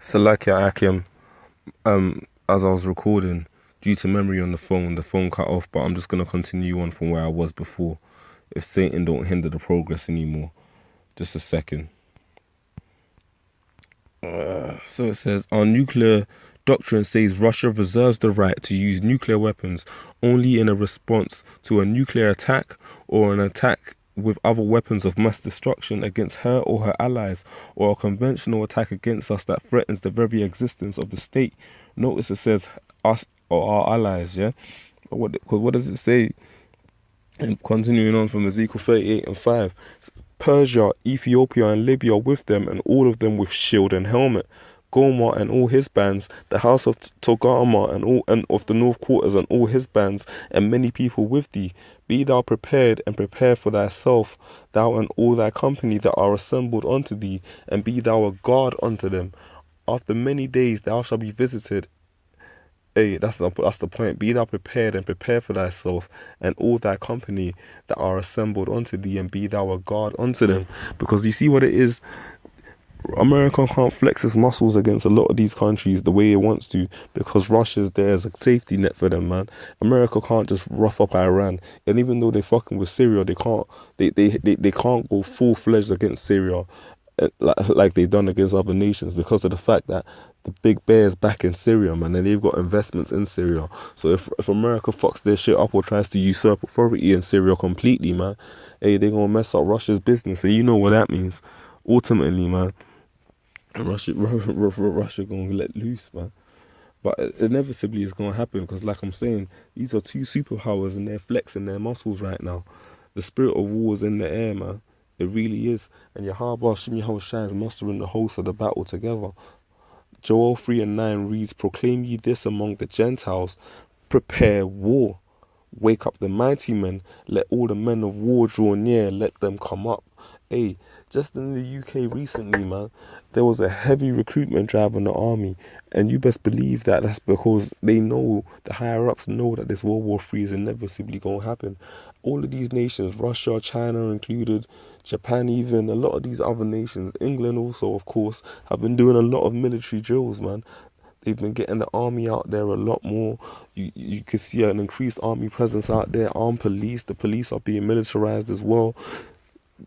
Salakia Akim, as I was recording, due to memory on the phone cut off, but I'm just going to continue on from where I was before. If Satan don't hinder the progress anymore. Just a second. So it says, our nuclear doctrine says Russia reserves the right to use nuclear weapons only in a response to a nuclear attack or an attack with other weapons of mass destruction against her or her allies, or a conventional attack against us that threatens the very existence of the state. Notice it says us or our allies, yeah? What does it say? And continuing on from Ezekiel 38:5, Persia, Ethiopia and Libya with them, and all of them with shield and helmet. Gomer and all his bands, the house of Togarmah and of the north quarters and all his bands, and many people with thee. Be thou prepared and prepare for thyself, thou and all thy company that are assembled unto thee, and be thou a guard unto them. After many days thou shalt be visited. Hey, that's the point. Be thou prepared and prepare for thyself and all thy company that are assembled unto thee, and be thou a guard unto them. Because you see what it is, America can't flex its muscles against a lot of these countries the way it wants to, because Russia's there as a safety net for them, man. America can't just rough up Iran, and even though they're fucking with Syria, they can't go full-fledged against Syria like they've done against other nations, because of the fact that the big bear's back in Syria, man, and they've got investments in Syria. So if America fucks their shit up or tries to usurp authority in Syria completely, man, hey, they're gonna mess up Russia's business, and you know what that means. Ultimately, man, Russia gonna let loose, man. But inevitably it's gonna happen, because like I'm saying, these are two superpowers and they're flexing their muscles right now. The spirit of war is in the air, man. It really is. And Yahweh Shai is mustering the hosts of the battle together. Joel 3:9 reads, proclaim ye this among the Gentiles, prepare war. Wake up the mighty men, let all the men of war draw near, let them come up. Hey, just in the UK recently, man, there was a heavy recruitment drive in the army, and you best believe that that's because they know, the higher-ups know that this World War III is inevitably going to happen. All of these nations, Russia, China included, Japan even, a lot of these other nations, England also, of course, have been doing a lot of military drills, man. They've been getting the army out there a lot more. You can see an increased army presence out there, armed police. The police are being militarized as well.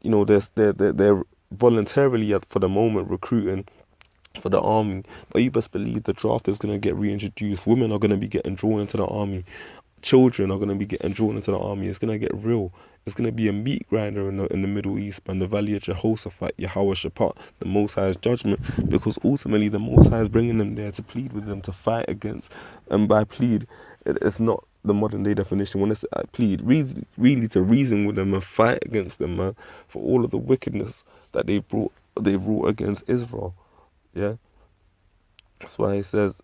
You know, they're voluntarily, for the moment, recruiting for the army. But you best believe the draft is going to get reintroduced. Women are going to be getting drawn into the army. Children are going to be getting drawn into the army. It's going to get real. It's going to be a meat grinder in the Middle East, man. The Valley of Jehoshaphat, Yahweh Shaphat, the Most High's judgment. Because ultimately the Most High is bringing them there to plead with them, to fight against. And by plead, it's not the modern day definition. When it's plead, really to reason with them and fight against them, man, for all of the wickedness that they've wrought against Israel. Yeah, that's why he says,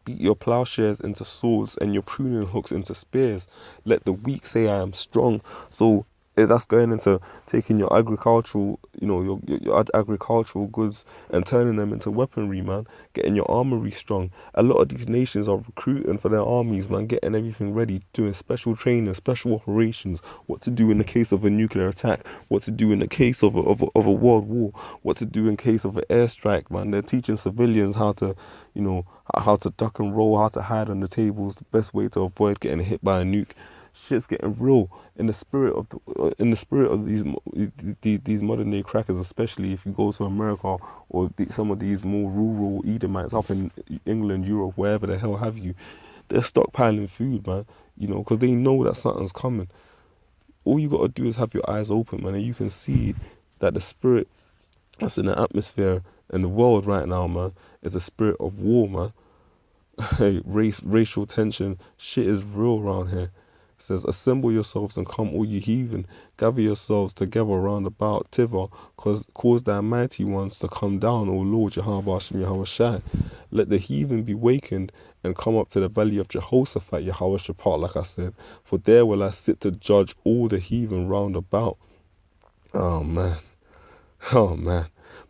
beat your plowshares into swords and your pruning hooks into spears. Let the weak say I am strong. So that's going into taking your agricultural, your agricultural goods and turning them into weaponry, man. Getting your armory strong. A lot of these nations are recruiting for their armies, man. Getting everything ready, doing special training, special operations. What to do in the case of a nuclear attack. What to do in the case of a world war. What to do in case of an airstrike, man. They're teaching civilians how to, how to duck and roll, how to hide on the tables. The best way to avoid getting hit by a nuke. Shit's getting real in the spirit of these modern day crackers, especially if you go to America or some of these more rural Edomites up in England, Europe, wherever the hell have you. They're stockpiling food, man. Because they know that something's coming. All you gotta do is have your eyes open, man, and you can see that the spirit that's in the atmosphere in the world right now, man, is a spirit of war, man. Hey, racial tension, shit is real around here. It says, assemble yourselves and come, all you heathen. Gather yourselves together round about Tivah, cause thy mighty ones to come down, O Lord Yahweh Shai. Let the heathen be wakened and come up to the valley of Jehoshaphat, Yahweh Shaphat, like I said. For there will I sit to judge all the heathen round about. Oh man.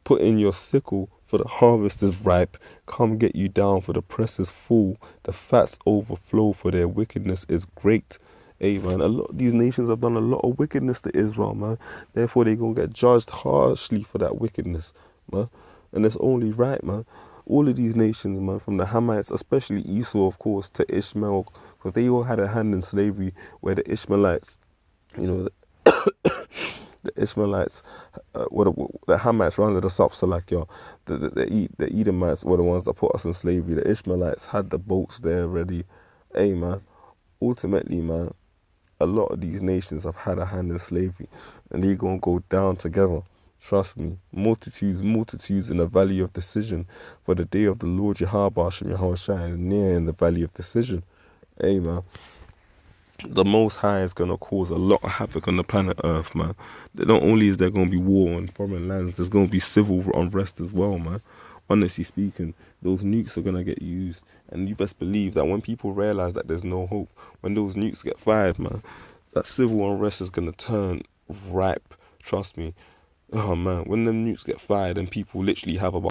Put in your sickle, for the harvest is ripe. Come get you down, for the press is full. The fats overflow, for their wickedness is great. Hey, man, a lot of these nations have done a lot of wickedness to Israel, man. Therefore, they're going to get judged harshly for that wickedness, man. And it's only right, man. all of these nations, man, from the Hamites, especially Esau, of course, to Ishmael, because they all had a hand in slavery, where the Ishmaelites, you know, the Ishmaelites, the Hamites rounded us up. So like, yo, the Edomites were the ones that put us in slavery. The Ishmaelites had the boats there ready. Hey, man, ultimately, man, a lot of these nations have had a hand in slavery, and they're going to go down together. Trust me. Multitudes in the valley of decision. For the day of the Lord Jehovah Hashem Yahushua is near in the valley of decision. Hey, man. The Most High is going to cause a lot of havoc on the planet Earth, man. Not only is there going to be war on foreign lands, there's going to be civil unrest as well, man. Honestly speaking, those nukes are going to get used. And you best believe that when people realize that there's no hope, when those nukes get fired, man, that civil unrest is going to turn ripe. Trust me. Oh, man, when them nukes get fired and people literally have about